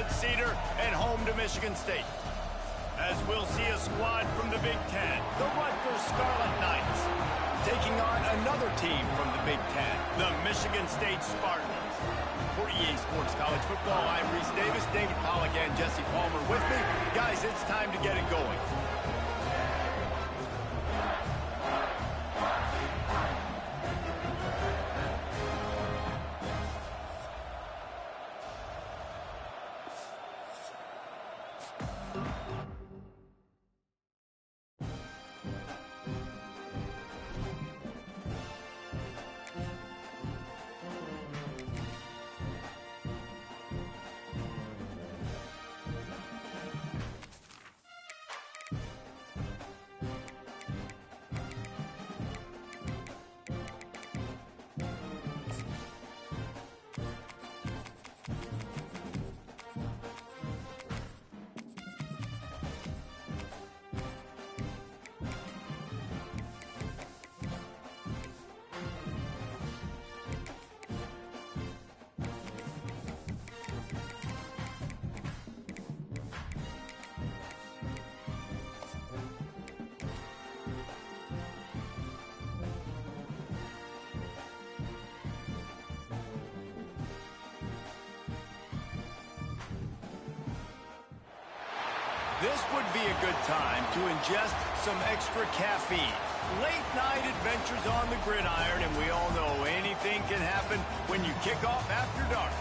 Red Cedar and home to Michigan State. As we'll see a squad from the Big Ten, the Rutgers Scarlet Knights, taking on another team from the Big Ten, the Michigan State Spartans. For EA Sports College Football, I'm Reese Davis, David Pollack, and Jesse Palmer with me. Guys, it's time to get it going. This would be a good time to ingest some extra caffeine. Late night adventures on the gridiron, and we all know anything can happen when you kick off after dark.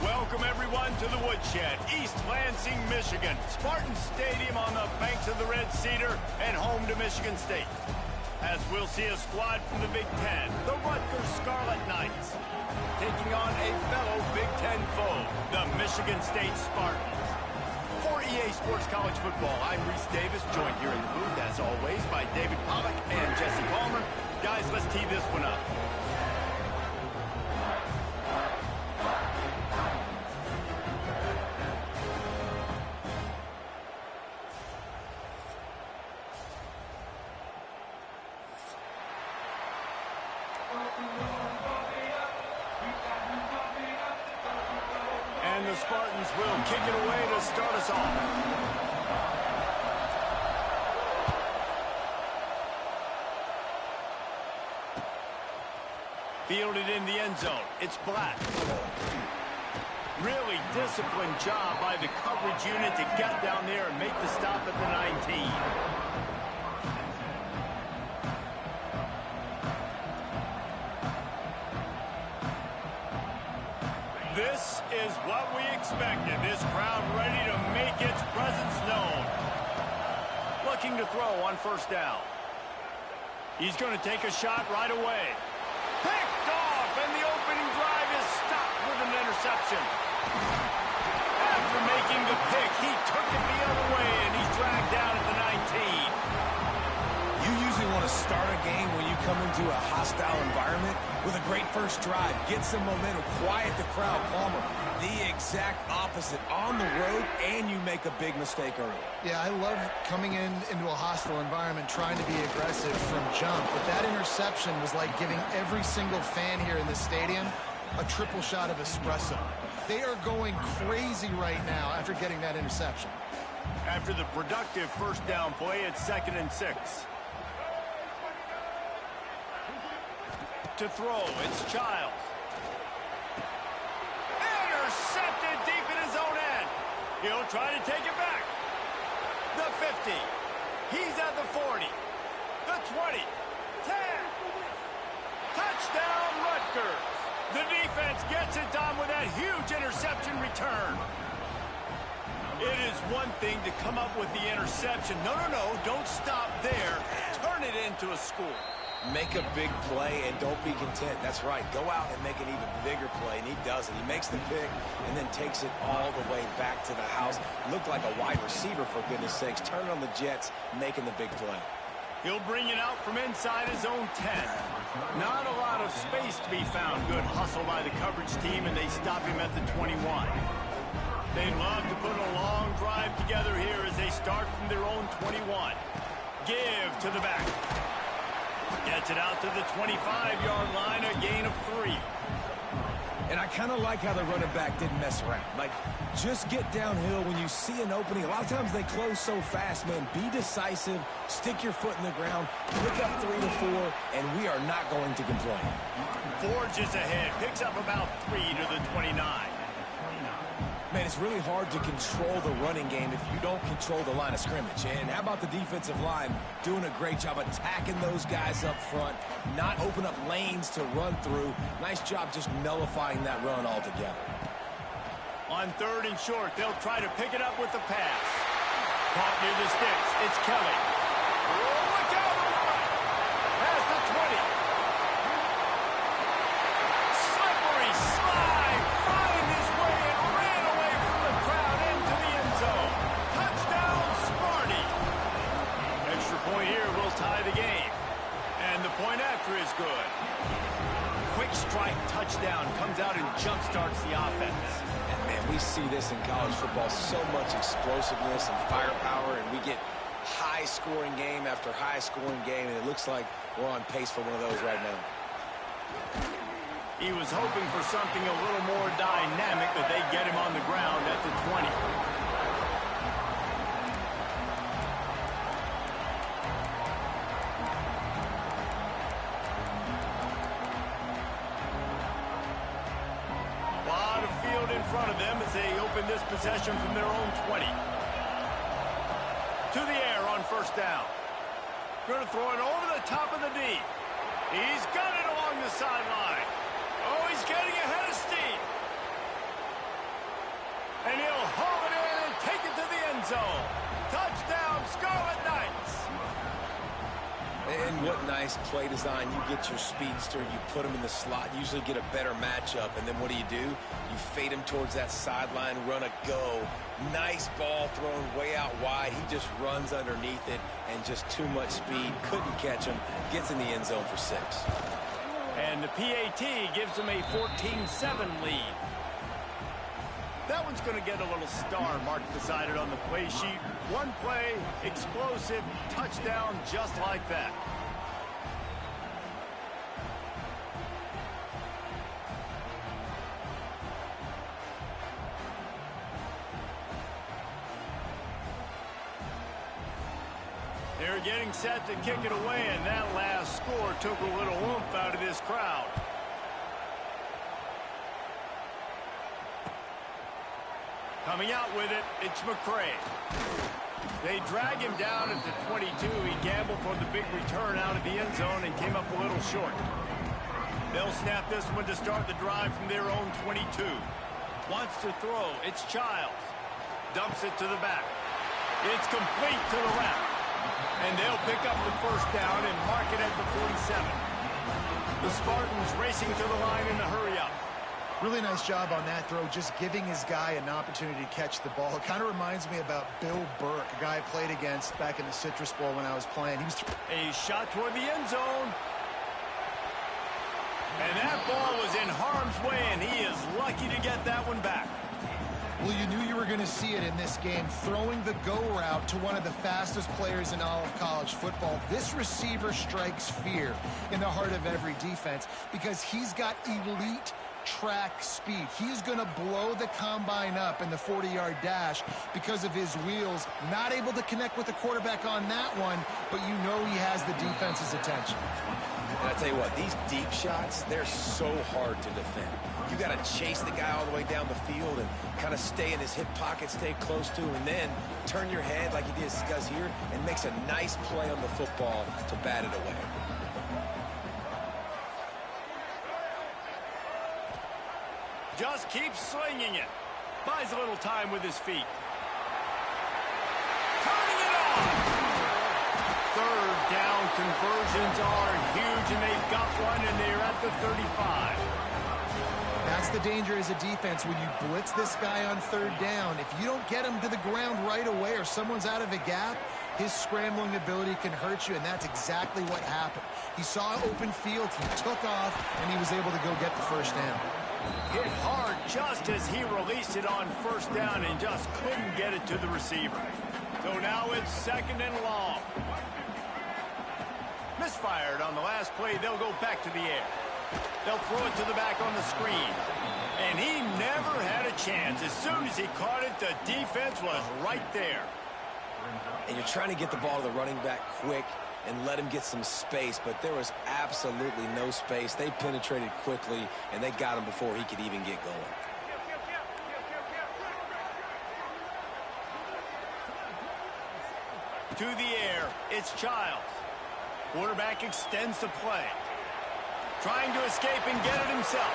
Welcome everyone to the Woodshed, East Lansing, Michigan. Spartan Stadium on the banks of the Red Cedar and home to Michigan State. As we'll see a squad from the Big Ten, the Rutgers Scarlet Knights, taking on a fellow Big Ten foe, the Michigan State Spartans. For EA Sports College Football, I'm Reese Davis, joined here in the booth, as always, by David Pollack and Jesse Palmer. Guys, let's tee this one up. And the Spartans will kick it away to start us off. Fielded in the end zone. It's Black. Really disciplined job by the coverage unit to get down there and make the stop at the 19. This is what we expected. This crowd ready to make its presence known. Looking to throw on first down. He's going to take a shot right away. Picked off, and the opening drive is stopped with an interception. After making the pick, he took it the other way, and he's dragged down at the 19. You usually want to start a game when you come into a hostile environment with a great first drive. Get some momentum, quiet the crowd. Palmer, the exact opposite. On the road, and you make a big mistake early. Yeah, I love coming into a hostile environment, trying to be aggressive from jump. But that interception was like giving every single fan here in the stadium a triple shot of espresso. They are going crazy right now after getting that interception. After the productive first down play, it's 2nd and 6. To throw, it's Childs. Intercepted deep in his own end. He'll try to take it back. The 50. He's at the 40. The 20. 10. Touchdown, Rutgers. The defense gets it done with that huge interception return. It is one thing to come up with the interception. No, don't stop there. Turn it into a score. Make a big play and don't be content. That's right. Go out and make an even bigger play, and he does it. He makes the pick and then takes it all the way back to the house. Looked like a wide receiver, for goodness sakes. Turn on the Jets, making the big play. He'll bring it out from inside his own 10. Not a lot of space to be found. Good hustle by the coverage team, and they stop him at the 21. They'd love to put a long drive together here as they start from their own 21. Give to the back. Gets it out to the 25-yard line, a gain of 3. And I kind of like how the running back didn't mess around. Like, just get downhill when you see an opening. A lot of times they close so fast, man. Be decisive, stick your foot in the ground, pick up 3 to 4, and we are not going to complain. Forges ahead, picks up about 3 to the 29. Man, it's really hard to control the running game if you don't control the line of scrimmage. And how about the defensive line doing a great job attacking those guys up front, not open up lanes to run through. Nice job just nullifying that run altogether. On 3rd and short, they'll try to pick it up with the pass. Caught near the sticks. It's Kelly. Oh, look out! Past the 20. Slippery slide. Find his way and ran away from the crowd into the end zone. Touchdown, Sparty. Extra point here will tie the game. And the point after is good. Quick strike touchdown comes out and jumpstarts the offense. Man, we see this in college football, so much explosiveness and firepower, and we get high-scoring game after high-scoring game, and it looks like we're on pace for one of those right now. He was hoping for something a little more dynamic, but they get him on the ground at the 20. In front of them as they open this possession from their own 20. To the air on 1st down. Going to throw it over the top of the D. He's got it along the sideline. Oh, he's getting ahead of steam. And he'll haul it in and take it to the end zone. Touchdown, Scarlet Knights. And what nice play design. You get your speedster, you put him in the slot, usually get a better matchup, and then what do? You fade him towards that sideline, run a go. Nice ball thrown way out wide. He just runs underneath it, and just too much speed. Couldn't catch him. Gets in the end zone for 6. And the PAT gives him a 14-7 lead. That one's going to get a little star marked beside it on the play sheet. One play, explosive, touchdown just like that. They're getting set to kick it away, and that last score took a little oomph out of this crowd. Coming out with it, it's McCray. They drag him down at the 22. He gambled for the big return out of the end zone and came up a little short. They'll snap this one to start the drive from their own 22. Wants to throw. It's Childs. Dumps it to the back. It's complete to the left. And they'll pick up the 1st down and mark it at the 47. The Spartans racing to the line in a hurry-up. Really nice job on that throw, just giving his guy an opportunity to catch the ball. It kind of reminds me about Bill Burke, a guy I played against back in the Citrus Bowl when I was playing. He was a shot toward the end zone. And that ball was in harm's way, and he is lucky to get that one back. Well, you knew you were going to see it in this game, throwing the go route to one of the fastest players in all of college football. This receiver strikes fear in the heart of every defense because he's got elite track speed. He's going to blow the combine up in the 40-yard dash because of his wheels. Not able to connect with the quarterback on that one, but you know he has the defense's attention. And I tell you what, these deep shots, they're so hard to defend. You got to chase the guy all the way down the field and kind of stay in his hip pocket, stay close to him, and then turn your head like he does here and makes a nice play on the football to bat it away. Just keeps swinging it. Buys a little time with his feet. Turning it off. 3rd down conversions are huge, and they've got one, and they're at the 35. That's the danger as a defense when you blitz this guy on 3rd down. If you don't get him to the ground right away or someone's out of a gap, his scrambling ability can hurt you, and that's exactly what happened. He saw open field, he took off, and he was able to go get the 1st down. Hit hard just as he released it on 1st down and just couldn't get it to the receiver. So now it's 2nd and long. Misfired on the last play. They'll go back to the air. They'll throw it to the back on the screen. And he never had a chance. As soon as he caught it, the defense was right there. And you're trying to get the ball to the running back quick and let him get some space, but there was absolutely no space. They penetrated quickly, and they got him before he could even get going. To the air, it's Childs. Quarterback extends the play. Trying to escape and get it himself.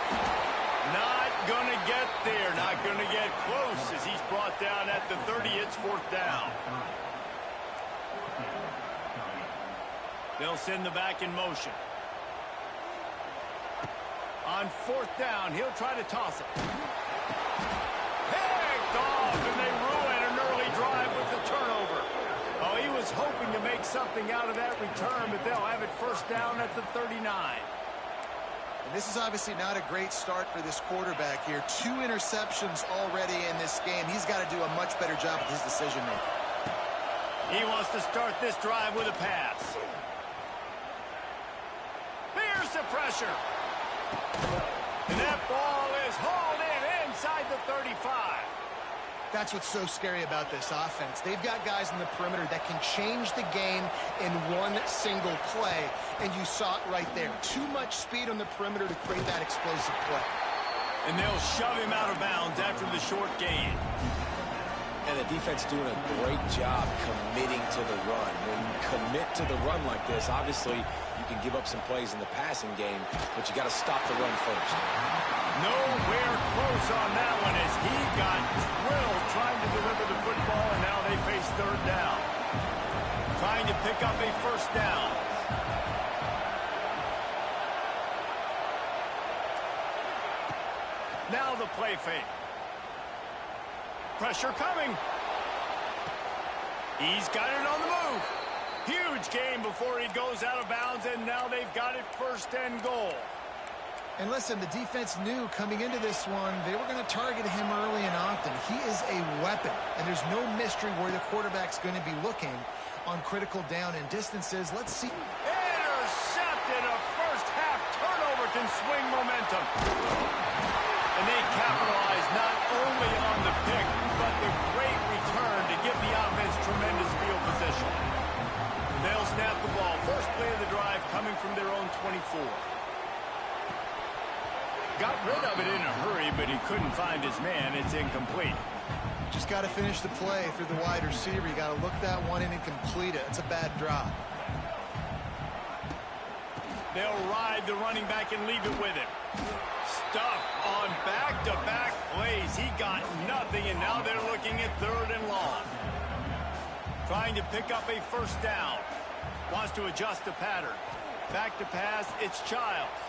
Not going to get there. Not going to get close as he's brought down at the 30. It's 4th down. They'll send the back in motion. On 4th down, he'll try to toss it. Picked off, and they ruin an early drive with the turnover. Oh, he was hoping to make something out of that return, but they'll have it 1st down at the 39. And this is obviously not a great start for this quarterback here. 2 interceptions already in this game. He's got to do a much better job with his decision-making. He wants to start this drive with a pass. Here's the pressure. And that ball is hauled in inside the 35. That's what's so scary about this offense. They've got guys in the perimeter that can change the game in one single play, and you saw it right there. Too much speed on the perimeter to create that explosive play. And they'll shove him out of bounds after the short gain. And the defense doing a great job committing to the run. When you commit to the run like this, obviously you can give up some plays in the passing game, but you got to stop the run first. Nowhere close on that one as he got drilled trying to deliver the football, and now they face 3rd down. Trying to pick up a 1st down. Now the play fake. Pressure coming. He's got it on the move. Huge gain before he goes out of bounds, and now they've got it 1st and goal. And listen, the defense knew coming into this one, they were going to target him early and often. He is a weapon, and there's no mystery where the quarterback's going to be looking on critical down and distances. Let's see. Intercepted. A first-half turnover can swing momentum. And they capitalize not only on the pick, but the great return to give the offense tremendous field position. They'll snap the ball. First play of the drive coming from their own 24. Got rid of it in a hurry, but he couldn't find his man. It's incomplete. Just got to finish the play through the wide receiver. You got to look that one in and complete it. It's a bad drop. They'll ride the running back and leave it with him. Stuff on back-to-back plays. He got nothing, and now they're looking at 3rd and long. Trying to pick up a 1st down. Wants to adjust the pattern. Back to pass, it's Childs.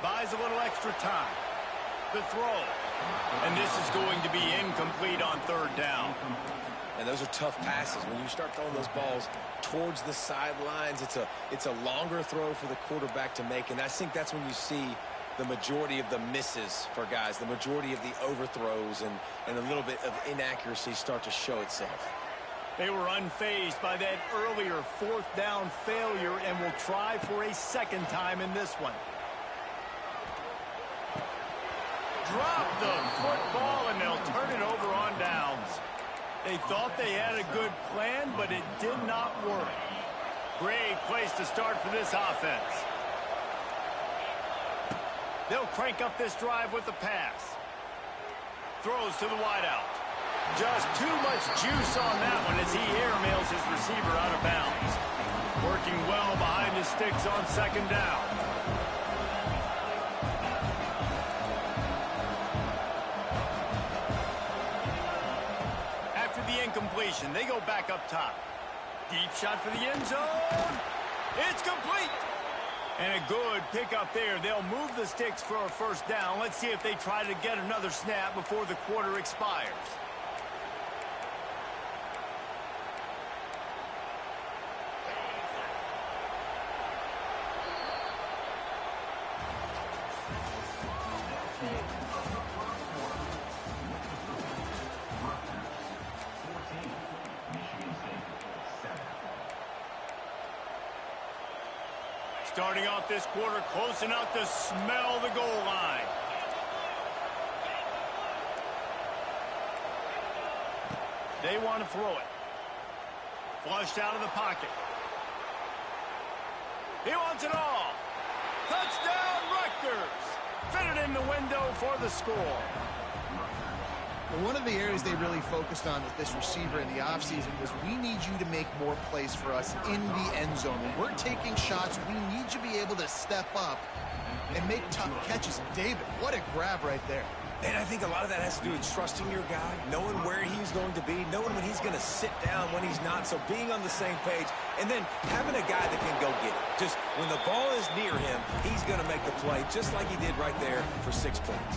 Buys a little extra time. The throw. And this is going to be incomplete on 3rd down. And those are tough passes. When you start throwing those balls towards the sidelines, it's a longer throw for the quarterback to make. And I think that's when you see the majority of the misses for guys, the majority of the overthrows and a little bit of inaccuracy start to show itself. They were unfazed by that earlier 4th down failure and will try for a 2nd time in this one. Drop the football, and they'll turn it over on downs. They thought they had a good plan, but it did not work. Great place to start for this offense. They'll crank up this drive with the pass. Throws to the wideout. Just too much juice on that one as he airmails his receiver out of bounds. Working well behind the sticks on 2nd down. Incompletion. They go back up top. Deep shot for the end zone. It's complete. And a good pickup there. They'll move the sticks for a 1st down. Let's see if they try to get another snap before the quarter expires. Starting off this quarter close enough to smell the goal line. They want to throw it. Flushed out of the pocket. He wants it all. Touchdown, Rutgers. Fitted in the window for the score. Well, one of the areas they really focused on with this receiver in the offseason was we need you to make more plays for us in the end zone. When we're taking shots, we need you to be able to step up and make tough catches. And David, what a grab right there. And I think a lot of that has to do with trusting your guy, knowing where he's going to be, knowing when he's going to sit down, when he's not, so being on the same page, and then having a guy that can go get it. Just when the ball is near him, he's going to make the play, just like he did right there for 6 points.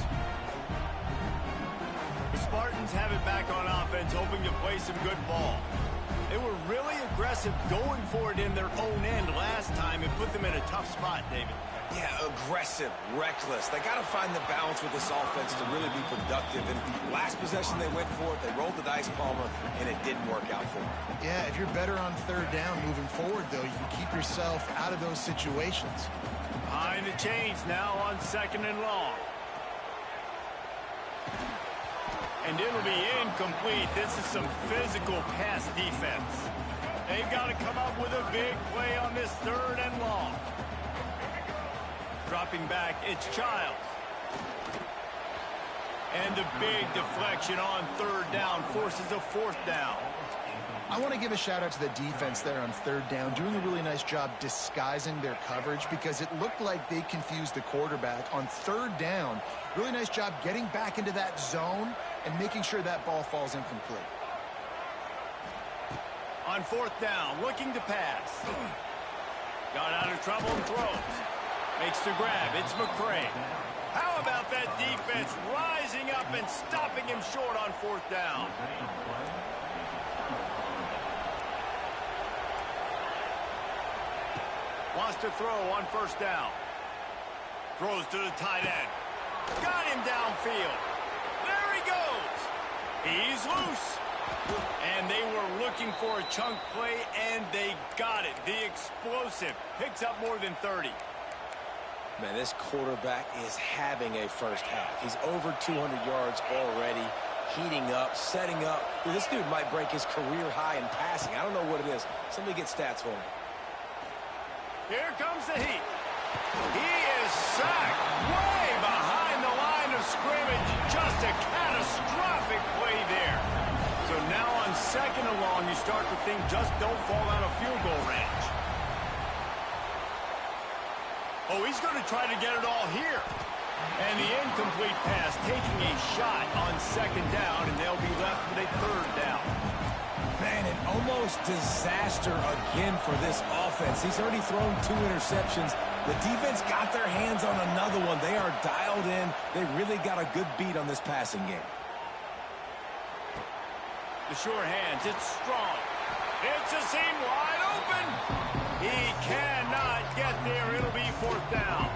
The Spartans have it back on offense, hoping to play some good ball. They were really aggressive going for it in their own end last time and put them in a tough spot, David. Yeah, aggressive, reckless. They got to find the balance with this offense to really be productive. And last possession they went for it, they rolled the dice, Palmer, and it didn't work out for them. Yeah, if you're better on third down moving forward, though, you can keep yourself out of those situations. Behind the chains now on 2nd and long. And it'll be incomplete. This is some physical pass defense. They've got to come up with a big play on this 3rd and long. Dropping back, it's Childs. And a big deflection on 3rd down forces a 4th down. I want to give a shout out to the defense there on 3rd down, doing a really nice job disguising their coverage because it looked like they confused the quarterback on 3rd down. Really nice job getting back into that zone and making sure that ball falls incomplete. On 4th down, looking to pass. Got out of trouble and throws. Makes the grab. It's McCray. How about that defense rising up and stopping him short on 4th down? Wants to throw on 1st down. Throws to the tight end. Got him downfield. There he goes. He's loose. And they were looking for a chunk play, and they got it. The explosive picks up more than 30. Man, this quarterback is having a first half. He's over 200 yards already, heating up, setting up. Dude, this dude might break his career high in passing. I don't know what it is. Somebody get stats for him. Here comes the heat. He is sacked way behind the line of scrimmage. Just a catastrophic play there. So now on 2nd and long, you start to think just don't fall out of field goal range. Oh, he's going to try to get it all here. And the incomplete pass taking a shot on 2nd down, and they'll be left with a 3rd down. Man, an almost disaster again for this offense. He's already thrown 2 interceptions. The defense got their hands on another one. They are dialed in. They really got a good beat on this passing game. The sure hands, it's strong. It's a seam wide open. He cannot get there. It'll be 4th down.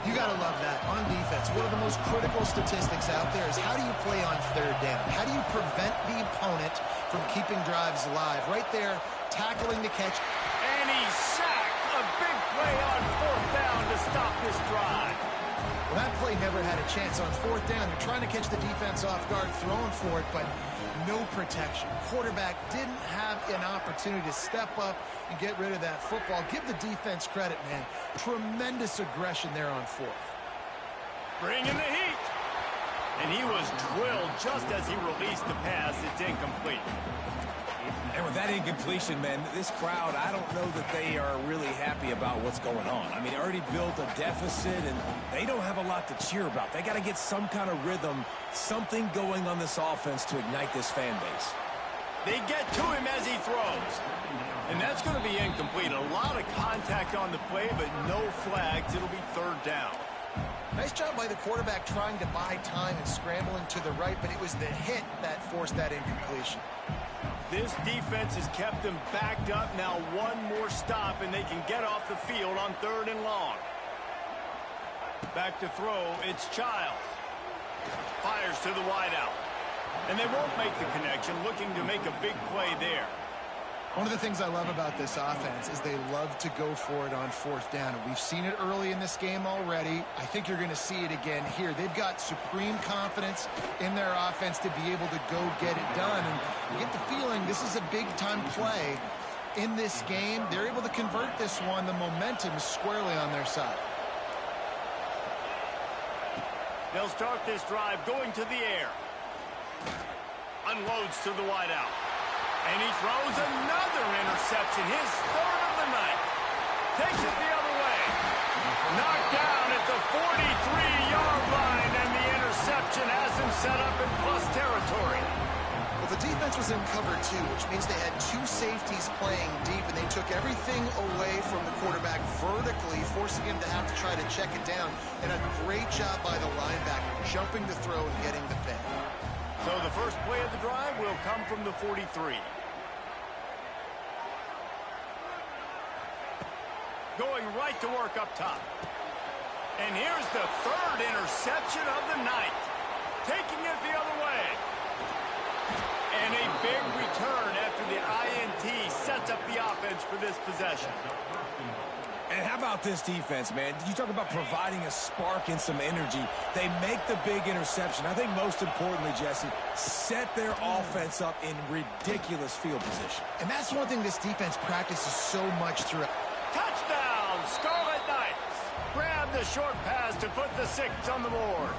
You got to love that on defense. One of the most critical statistics out there is how do you play on 3rd down? How do you prevent the opponent from keeping drives alive? Right there, tackling the catch. And he's sacked. A big play on 4th down to stop this drive. Well, that play never had a chance on 4th down. They're trying to catch the defense off guard, throwing for it, but no protection. Quarterback didn't have an opportunity to step up and get rid of that football. Give the defense credit, man. Tremendous aggression there on 4th. Bring in the heat. And he was drilled just as he released the pass. It's incomplete. And with that incompletion, man, this crowd, I don't know that they are really happy about what's going on. I mean, they already built a deficit, and they don't have a lot to cheer about. They got to get some kind of rhythm, something going on this offense to ignite this fan base. They get to him as he throws. And that's going to be incomplete. A lot of contact on the play, but no flags. It'll be 3rd down. Nice job by the quarterback trying to buy time and scrambling to the right, but it was the hit that forced that incompletion. This defense has kept them backed up. Now one more stop, and they can get off the field on 3rd and long. Back to throw, it's Childs. Fires to the wideout. And they won't make the connection, looking to make a big play there. One of the things I love about this offense is they love to go for it on fourth down. And we've seen it early in this game already. I think you're going to see it again here. They've got supreme confidence in their offense to be able to go get it done. And you get the feeling this is a big-time play in this game. They're able to convert this one. The momentum is squarely on their side. They'll start this drive going to the air. Unloads to the wideout. And he throws another interception, his third of the night. Takes it the other way. Knocked down at the 43-yard line, and the interception has him set up in plus territory. Well, the defense was in cover two, which means they had two safeties playing deep, and they took everything away from the quarterback vertically, forcing him to have to try to check it down. And a great job by the linebacker, jumping the throw and getting the pick. So the first play of the drive will come from the 43. Going right to work up top. And here's the third interception of the night. Taking it the other way. And a big return after the INT sets up the offense for this possession. And how about this defense, man? You talk about providing a spark and some energy. They make the big interception. I think most importantly, Jesse, set their offense up in ridiculous field position. And that's one thing this defense practices so much throughout. Touchdown, Scarlet Knights. Grab the short pass to put the 6 on the board.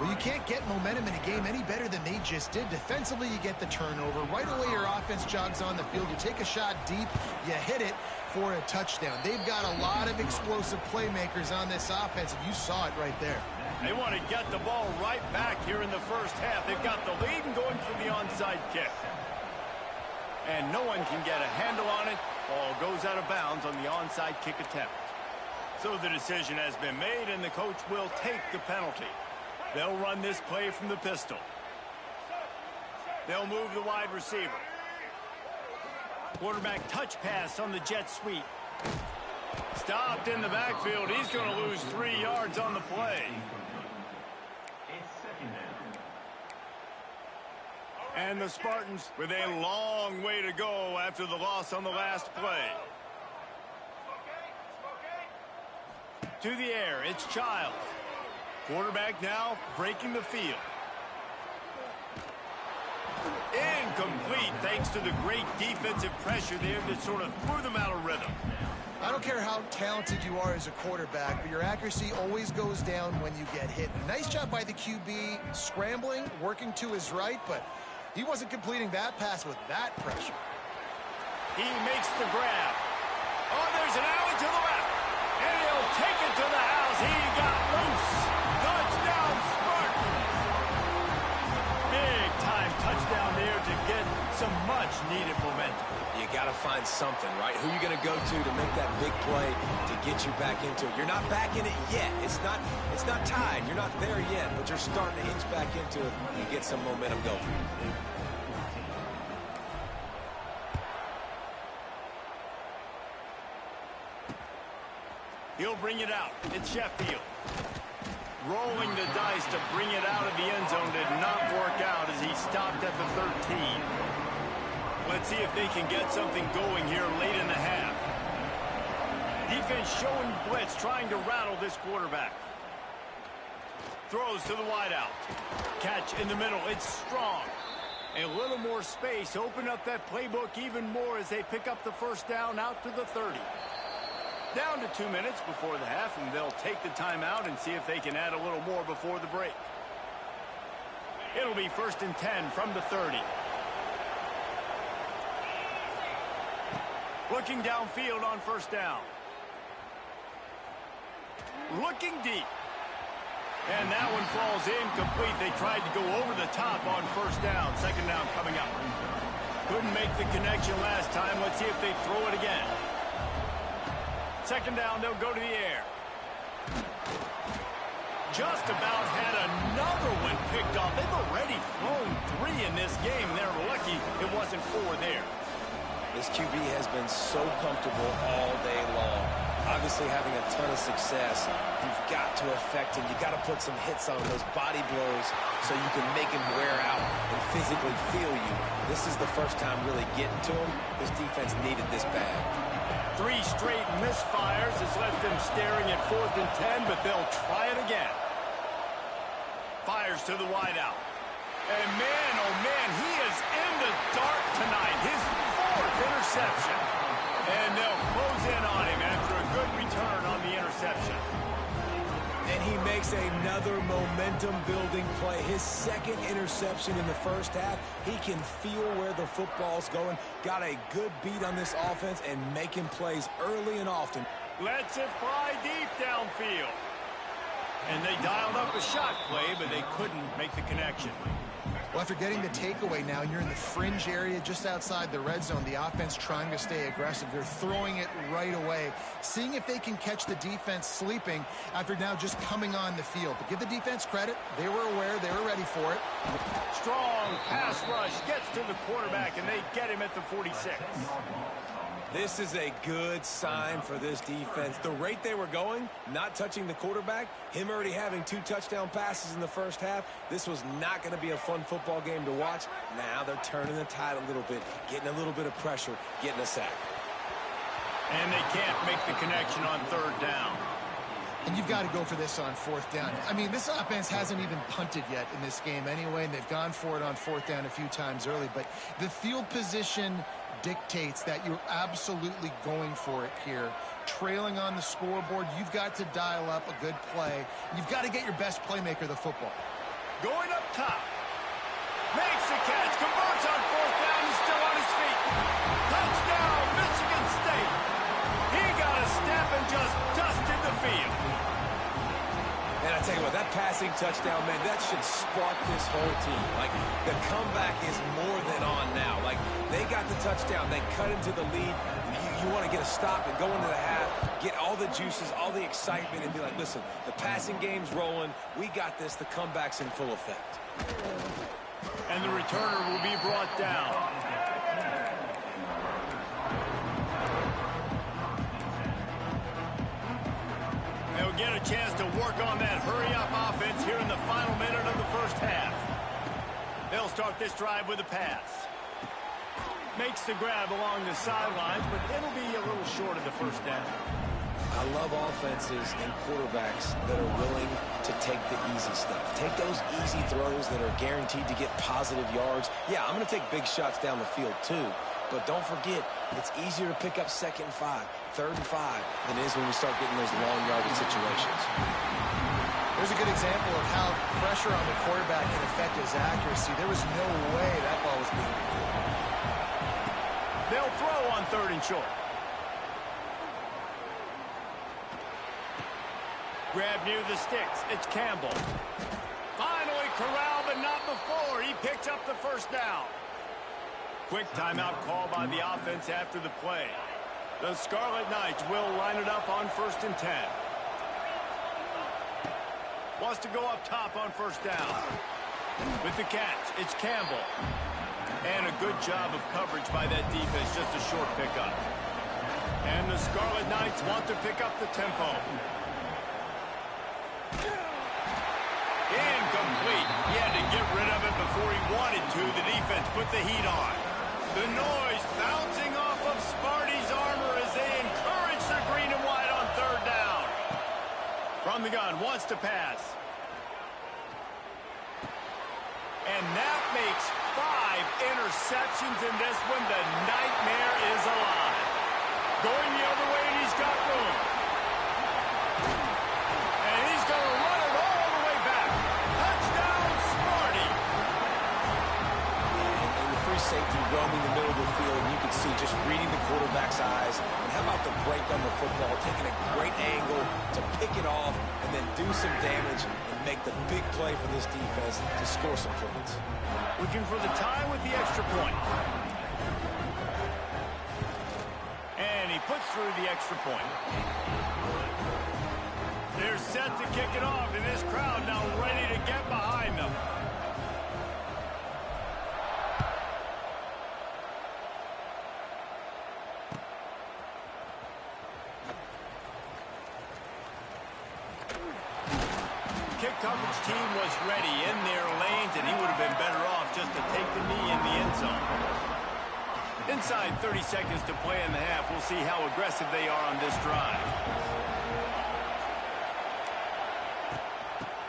Well, you can't get momentum in a game any better than they just did. Defensively, you get the turnover. Right away, your offense jogs on the field. You take a shot deep, you hit it for a touchdown. They've got a lot of explosive playmakers on this offense, and you saw it right there. They want to get the ball right back here in the first half. They've got the lead and going for the onside kick. And no one can get a handle on it. Ball goes out of bounds on the onside kick attempt. So the decision has been made, and the coach will take the penalty. They'll run this play from the pistol. They'll move the wide receiver. Quarterback touch pass on the jet sweep. Stopped in the backfield. He's going to lose 3 yards on the play. And the Spartans with a long way to go after the loss on the last play. To the air, it's Childs. Quarterback now breaking the field. Incomplete thanks to the great defensive pressure there that sort of threw them out of rhythm. I don't care how talented you are as a quarterback, but your accuracy always goes down when you get hit. Nice job by the QB scrambling, working to his right, but he wasn't completing that pass with that pressure. He makes the grab. Oh, there's an alley to the left. And he'll take it to the house. He got loose. Touchdown, Spartans. Big time touchdown there to get some much needed momentum. You got to find something, right? Who are you going to go to make that big play to get you back into it? You're not back in it yet. It's not tied. You're not there yet, but you're starting to inch back into it and get some momentum going. He'll bring it out. It's Sheffield. Rolling the dice to bring it out of the end zone did not work out as he stopped at the 13. Let's see if they can get something going here late in the half. Defense showing blitz, trying to rattle this quarterback. Throws to the wideout. Catch in the middle. It's Strong. A little more space. Open up that playbook even more as they pick up the first down out to the 30. Down to 2 minutes before the half, and they'll take the timeout and see if they can add a little more before the break. It'll be 1st and 10 from the 30. Looking downfield on first down. Looking deep. And that one falls incomplete. They tried to go over the top on first down. Second down coming up. Couldn't make the connection last time. Let's see if they throw it again. Second down, they'll go to the air. Just about had another one picked off. They've already thrown 3 in this game. They're lucky it wasn't 4 there. This QB has been so comfortable all day long. Obviously having a ton of success. You've got to affect him. You've got to put some hits on those body blows so you can make him wear out and physically feel you. This is the first time really getting to him. This defense needed this bad. 3 straight misfires has left them staring at 4th and 10, but they'll try it again. Fires to the wideout. And man, oh man, he is in the dark tonight. His 4th interception. And they'll close in on him after a good return on the interception. And he makes another momentum-building play. His 2nd interception in the first half. He can feel where the football's going. Got a good beat on this offense and making plays early and often. Lets it fly deep downfield. And they dialed up a shot play, but they couldn't make the connection. Well, after getting the takeaway now, you're in the fringe area just outside the red zone. The offense trying to stay aggressive. They're throwing it right away, seeing if they can catch the defense sleeping after now just coming on the field. But give the defense credit. They were aware. They were ready for it. Strong pass rush gets to the quarterback, and they get him at the 46. This is a good sign for this defense. The rate they were going, not touching the quarterback, him already having 2 touchdown passes in the first half, this was not going to be a fun football game to watch. Now they're turning the tide a little bit, getting a little bit of pressure, getting a sack. And they can't make the connection on 3rd down. And you've got to go for this on 4th down. I mean, this offense hasn't even punted yet in this game anyway, and they've gone for it on 4th down a few times early. But the field position dictates that you're absolutely going for it here. Trailing on the scoreboard, you've got to dial up a good play. You've got to get your best playmaker the football. Going up top. Makes the catch. Converts on 4th down. He's still on his feet. Touchdown, Michigan State. He got a step and just dusted the field. And I tell you what, that passing touchdown, man, that should spark this whole team. Like, the comeback is more than on now. Like, they got the touchdown. They cut into the lead. You want to get a stop and go into the half, get all the juices, all the excitement, and be like, listen, the passing game's rolling. We got this. The comeback's in full effect. And the returner will be brought down. They'll get a chance to work on that hurry-up offense here in the final minute of the first half. They'll start this drive with a pass. Makes the grab along the sidelines, but it'll be a little short of the first down. I love offenses and quarterbacks that are willing to take the easy stuff. Take those easy throws that are guaranteed to get positive yards. Yeah, I'm going to take big shots down the field too. But don't forget, it's easier to pick up 2nd and 5, 3rd and 5 than it is when we start getting those long yardage situations. There's a good example of how pressure on the quarterback can affect his accuracy. There was no way that ball was being completed. They'll throw on 3rd and short. Grab near the sticks. It's Campbell. Finally corralled, but not before. He picks up the first down. Quick timeout call by the offense after the play. The Scarlet Knights will line it up on 1st and 10. Wants to go up top on 1st down. With the catch, it's Campbell. And a good job of coverage by that defense, just a short pickup. And the Scarlet Knights want to pick up the tempo. Incomplete. He had to get rid of it before he wanted to. The defense put the heat on. The noise bouncing off of Sparty's armor as they encourage the green and white on 3rd down. From the gun, wants to pass. And that makes 5 interceptions in this one. The nightmare is alive. Going the other way, and he's got room. And he's going to run it all the way back. Touchdown, Sparty. And the free safety roaming the middle of the field, and you can see just reading the quarterback's eyes. And how about the break on the football, taking a great angle to pick it off and then do some damage and make the big play for this defense to score some points. Looking for the tie with the extra point. And he puts through the extra point. They're set to kick it off, and this crowd now ready to get behind them. kick coverage team was ready in their lanes, and he would have been better off just to take the knee in the end zone. Inside 30 seconds to play in the half. We'll see how aggressive they are on this drive.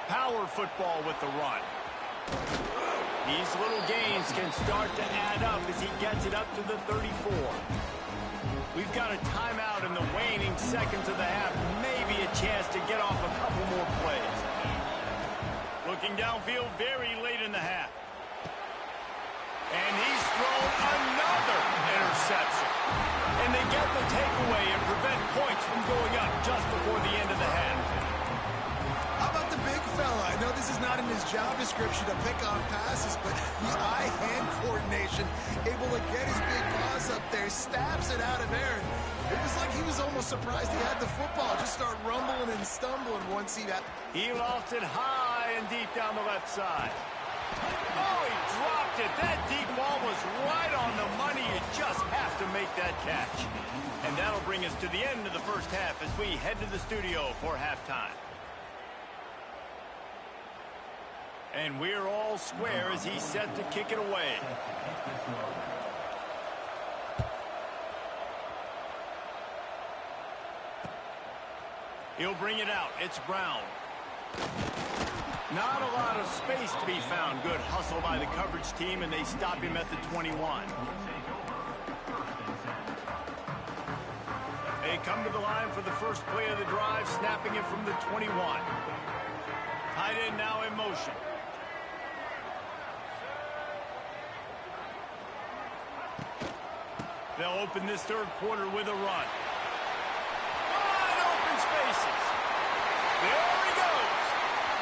Power football with the run. These little gains can start to add up as he gets it up to the 34. We've got a timeout in the waning seconds of the half. Maybe a chance to get off a couple more plays. Looking downfield very late in the half. And he's thrown another interception. And they get the takeaway and prevent points from going up just before the end of the half. How about the big fella? I know this is not in his job description to pick off passes, but the eye-hand coordination, able to get his big paws up there, stabs it out of air. It was like he was almost surprised he had the football. Just start rumbling and stumbling once he got... He lost it high and deep down the left side. Oh, he dropped it. That deep ball was right on the money. You just have to make that catch. And that'll bring us to the end of the first half as we head to the studio for halftime. And we're all square as he's set to kick it away. He'll bring it out. It's Brown. Not a lot of space to be found. Good hustle by the coverage team, and they stop him at the 21. They come to the line for the first play of the drive, snapping it from the 21. Tight end now in motion. They'll open this third quarter with a run. Wide open spaces. There he goes.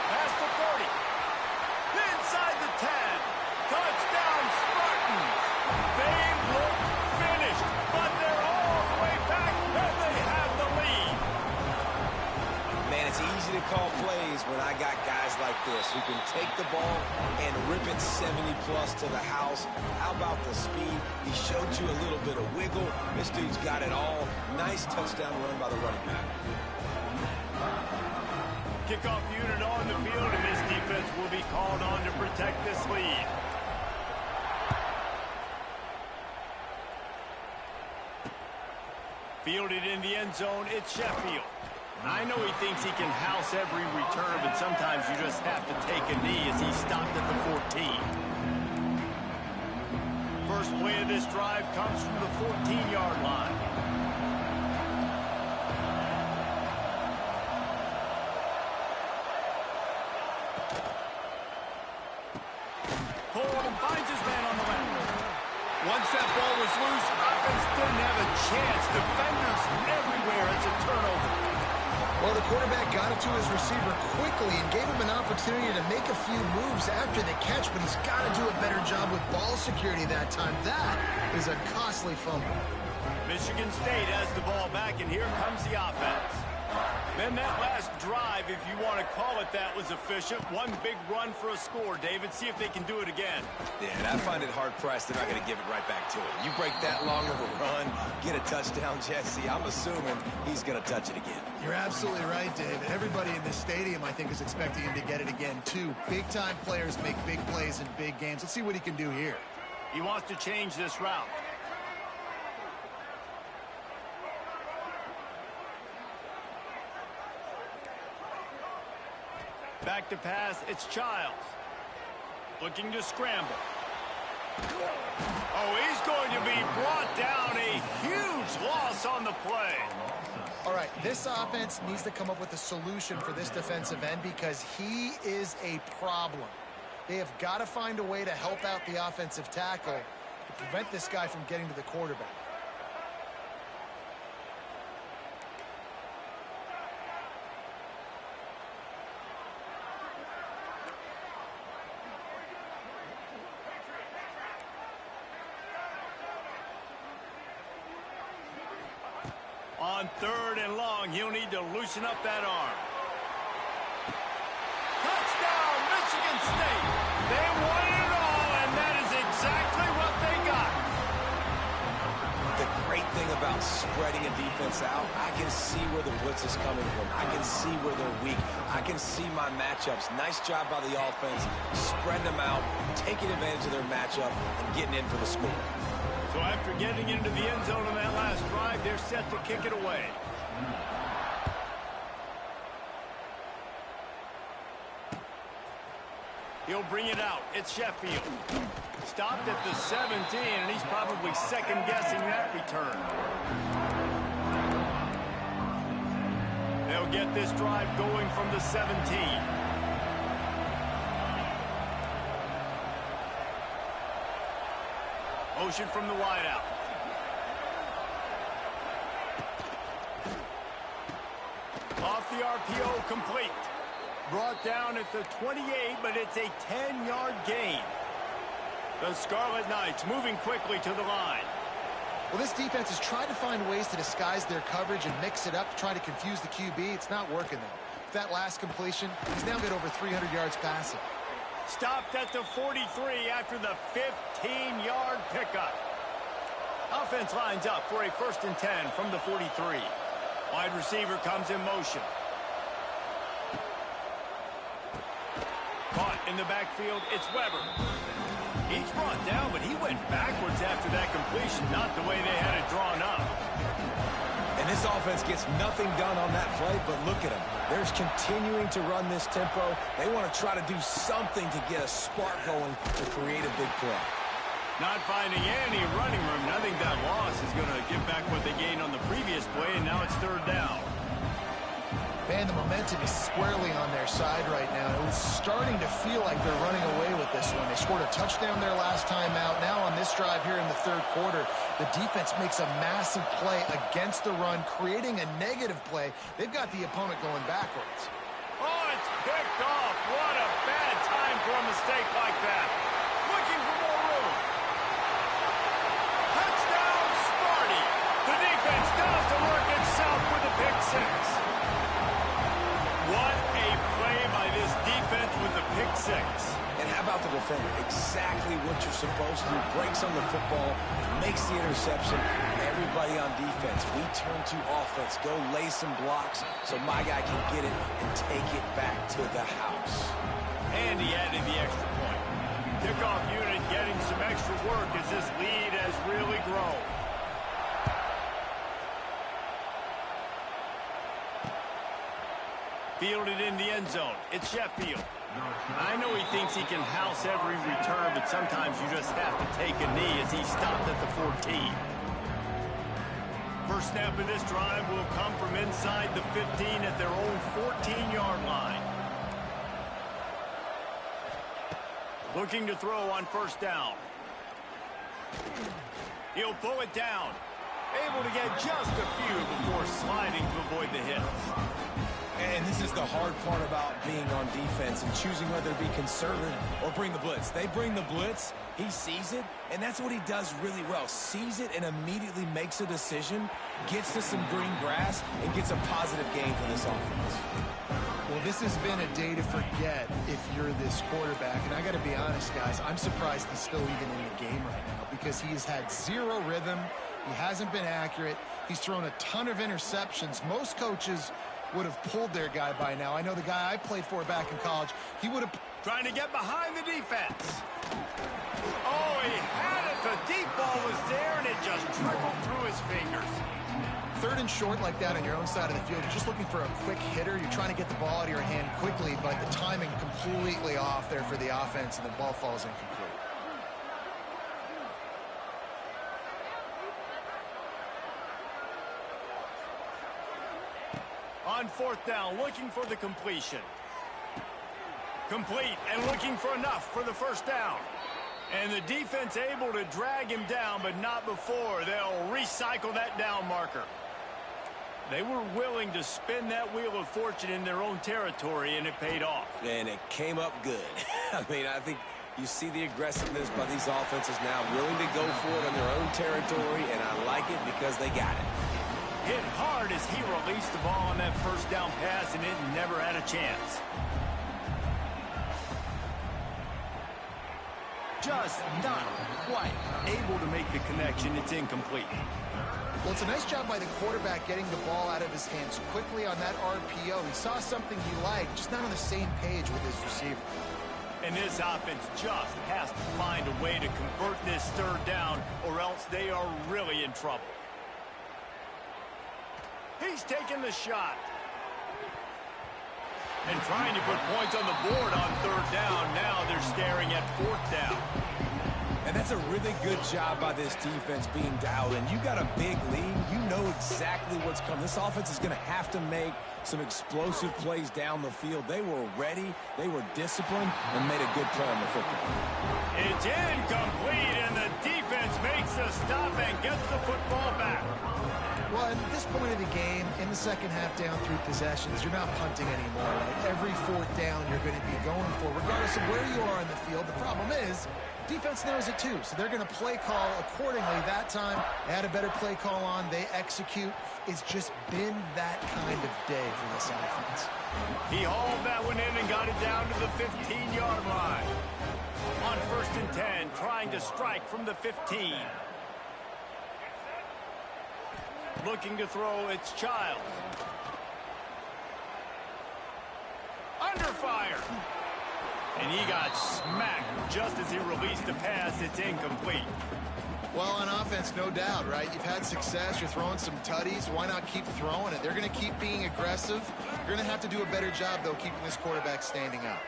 Past the 30. Inside the 10. Touchdown Spartans. They look finished, but they're all the way back, and they have the lead. Man, it's easy to call plays when I got guys like this who can take the ball and rip it 70-plus to the house. How about the speed? He showed you a little bit of wiggle. This dude's got it all. Nice touchdown run by the running back. Kickoff unit on the field, and this defense will be called on to protect this lead. Fielded in the end zone, it's Sheffield. I know he thinks he can house every return, but sometimes you just have to take a knee as he stopped at the 14. First play of this drive comes from the 14-yard line. Pulled and finds his man on the left. Once that ball was loose, offense didn't have a chance. Defenders everywhere. It's a turnover. Well, the quarterback got it to his receiver quickly and gave him an opportunity to make a few moves after the catch, but he's got to do a better job with ball security that time. That is a costly fumble. Michigan State has the ball back, and here comes the offense. Then that last drive, if you want to call it that, was efficient. One big run for a score, David. See if they can do it again. Yeah, and I find it hard-pressed they're not going to give it right back to him. You break that long of a run, get a touchdown, Jesse, I'm assuming he's going to touch it again. You're absolutely right, David. Everybody in this stadium, I think, is expecting him to get it again, too. Big-time players make big plays in big games. Let's see what he can do here. He wants to change this route. Back to pass, it's Childs. Looking to scramble. Oh, he's going to be brought down. A huge loss on the play. All right, this offense needs to come up with a solution for this defensive end because he is a problem. They have got to find a way to help out the offensive tackle to prevent this guy from getting to the quarterback. On third and long, he'll need to loosen up that arm. Touchdown, Michigan State. They won it all, and that is exactly what they got. The great thing about spreading a defense out, I can see where the blitz is coming from. I can see where they're weak. I can see my matchups. Nice job by the offense, spreading them out, taking advantage of their matchup, and getting in for the score. So after getting into the end zone on that last drive, they're set to kick it away. He'll bring it out. It's Sheffield. Stopped at the 17, and he's probably second-guessing that return. They'll get this drive going from the 17. Motion from the wideout. Off the RPO, complete. Brought down at the 28, but it's a 10-yard gain. The Scarlet Knights moving quickly to the line. Well, this defense has tried to find ways to disguise their coverage and mix it up to try to confuse the QB. It's not working, though. With that last completion, he's now got over 300 yards passing. Stopped at the 43 after the 15-yard pickup. Offense lines up for a 1st and 10 from the 43. Wide receiver comes in motion. Caught in the backfield, it's Weber. He's brought down, but he went backwards after that completion, not the way they had it drawn up. And this offense gets nothing done on that play, but look at them. They're continuing to run this tempo. They want to try to do something to get a spark going to create a big play. Not finding any running room. I think that loss is going to give back what they gained on the previous play, and now it's 3rd down. Man, the momentum is squarely on their side right now. It was starting to feel like they're running away with this one. They scored a touchdown their last time out. Now on this drive here in the 3rd quarter, the defense makes a massive play against the run, creating a negative play. They've got the opponent going backwards. Oh, it's picked off. What a bad time for a mistake like that. Looking for more room. Touchdown, Sparty. The defense does the work itself with a pick 6. What a play by this defense with the pick 6. And how about the defender? Exactly what you're supposed to do. Breaks on the football, makes the interception. Everybody on defense, we turn to offense. Go lay some blocks so my guy can get it and take it back to the house. And he added the extra point. Kickoff unit getting some extra work as this lead has really grown. Fielded in the end zone. It's Sheffield. I know he thinks he can house every return, but sometimes you just have to take a knee as he stopped at the 14. First snap of this drive will come from inside the 15 at their own 14-yard line. Looking to throw on 1st down. He'll pull it down. Able to get just a few before sliding to avoid the hits. And this is the hard part about being on defense and choosing whether to be conservative or bring the blitz. They bring the blitz, he sees it, and that's what he does really well. Sees it and immediately makes a decision, gets to some green grass, and gets a positive gain for this offense. Well, this has been a day to forget if you're this quarterback. And I got to be honest, guys, I'm surprised he's still even in the game right now because he has had zero rhythm. He hasn't been accurate. He's thrown a ton of interceptions. Most coaches would have pulled their guy by now. I know the guy I played for back in college, he would have... Trying to get behind the defense. Oh, he had it. The deep ball was there, and it just trickled through his fingers. 3rd and short like that on your own side of the field. You're just looking for a quick hitter. You're trying to get the ball out of your hand quickly, but the timing completely off there for the offense, and the ball falls incomplete. On 4th down, looking for the completion. Complete and looking for enough for the 1st down. And the defense able to drag him down, but not before. They'll recycle that down marker. They were willing to spin that wheel of fortune in their own territory, and it paid off. And it came up good. I mean, I think you see the aggressiveness by these offenses now, willing to go for it on their own territory, and I like it because they got it. Hit hard as he released the ball on that 1st down pass, and it never had a chance. Just not quite able to make the connection. It's incomplete. Well, it's a nice job by the quarterback getting the ball out of his hands quickly on that RPO. He saw something he liked, just not on the same page with his receiver. And this offense just has to find a way to convert this third down, or else they are really in trouble. He's taking the shot. And trying to put points on the board on third down. Now they're staring at fourth down. And that's a really good job by this defense being dialed in. You got a big lead. You know exactly what's coming. This offense is going to have to make some explosive plays down the field. They were ready, they were disciplined, and made a good play on the football. It's incomplete, and the defense makes the stop and gets the football back. Well, at this point of the game, in the second half, down 3 possessions, you're not punting anymore. Right? Every fourth down you're going to be going for, regardless of where you are in the field. The problem is, defense knows it too, so they're going to play call accordingly. That time, they had a better play call on. They execute. It's just been that kind of day for this offense. He hauled that one in and got it down to the 15-yard line. On 1st and 10, trying to strike from the 15. Looking to throw, it's Childs. Under fire. And he got smacked just as he released the pass. It's incomplete. Well, on offense, no doubt, right? You've had success. You're throwing some tutties. Why not keep throwing it? They're going to keep being aggressive. You're going to have to do a better job, though, keeping this quarterback standing up.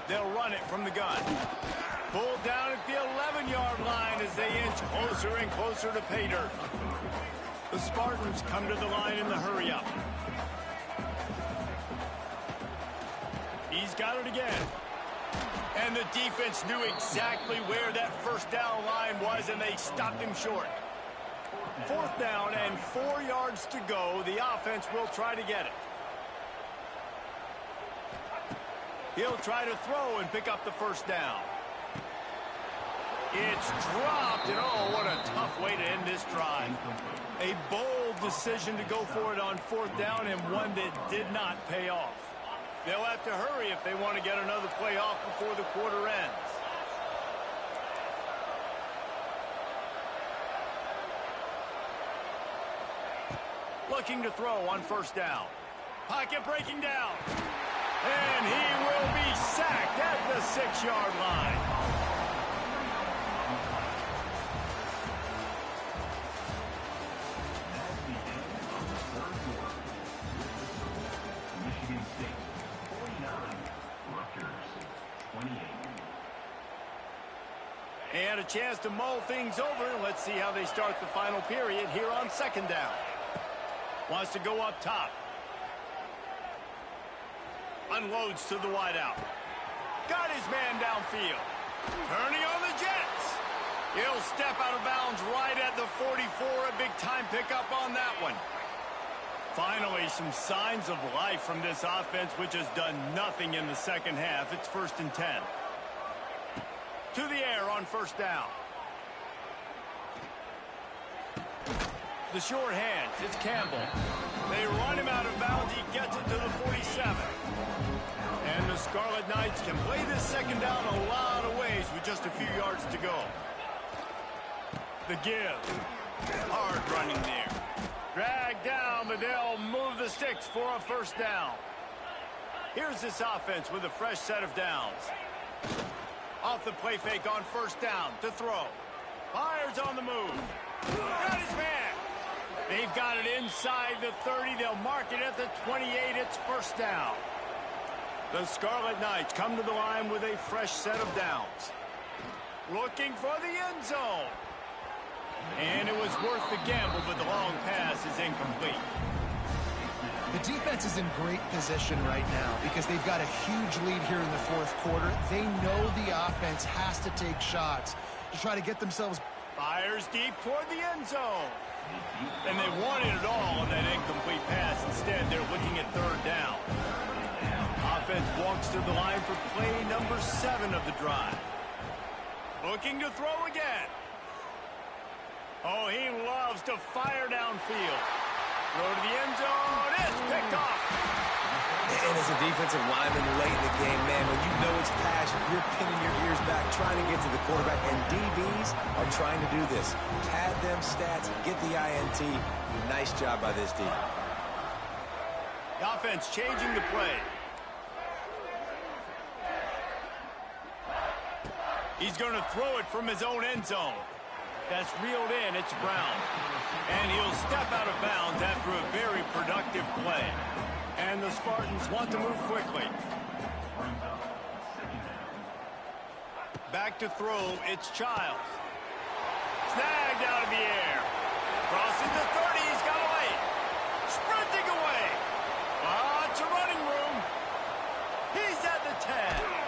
They'll run it from the gun. Pulled down at the 11-yard line as they inch closer and closer to pay dirt. The Spartans come to the line in the hurry-up. He's got it again. And the defense knew exactly where that first down line was, and they stopped him short. 4th down and 4 yards to go. The offense will try to get it. He'll try to throw and pick up the first down. It's dropped, and oh, what a tough way to end this drive. A bold decision to go for it on 4th down, and one that did not pay off. They'll have to hurry if they want to get another play off before the quarter ends. Looking to throw on 1st down. Pocket breaking down. And he will be sacked at the 6-yard line. And a chance to mull things over. Let's see how they start the final period here on 2nd down. Wants to go up top. Unloads to the wideout. Got his man downfield. Turning on the Jets. He'll step out of bounds right at the 44. A big-time pickup on that one. Finally, some signs of life from this offense, which has done nothing in the second half. It's 1st and 10. To the air on 1st down. The short hands, it's Campbell. They run him out of bounds. He gets it to the 47. And the Scarlet Knights can play this 2nd down a lot of ways with just a few yards to go. The give. Hard running there. Drag down, but they'll move the sticks for a 1st down. Here's this offense with a fresh set of downs. Off the play fake on 1st down to throw. Fires on the move. Got his man. They've got it inside the 30. They'll mark it at the 28. It's 1st down. The Scarlet Knights come to the line with a fresh set of downs. Looking for the end zone. And it was worth the gamble, but the long pass is incomplete. The defense is in great position right now because they've got a huge lead here in the 4th quarter. They know the offense has to take shots to try to get themselves. Fires deep toward the end zone. And they wanted it all on that incomplete pass. Instead, they're looking at 3rd down. Offense walks to the line for play number 7 of the drive. Looking to throw again. Oh, he loves to fire downfield. Throw to the end zone. It's picked off. And as a defensive lineman late in the game, man, when you know it's passion, you're pinning your ears back, trying to get to the quarterback, and DBs are trying to do this. Pad them stats and get the INT. Nice job by this D. The offense changing the play. He's going to throw it from his own end zone. That's reeled in. It's Brown. And he'll step out of bounds after a very productive play. And the Spartans want to move quickly. Back to throw. It's Childs. Snagged out of the air. Crosses the 30. He's got away. Sprinting away. Lots of running room. He's at the 10.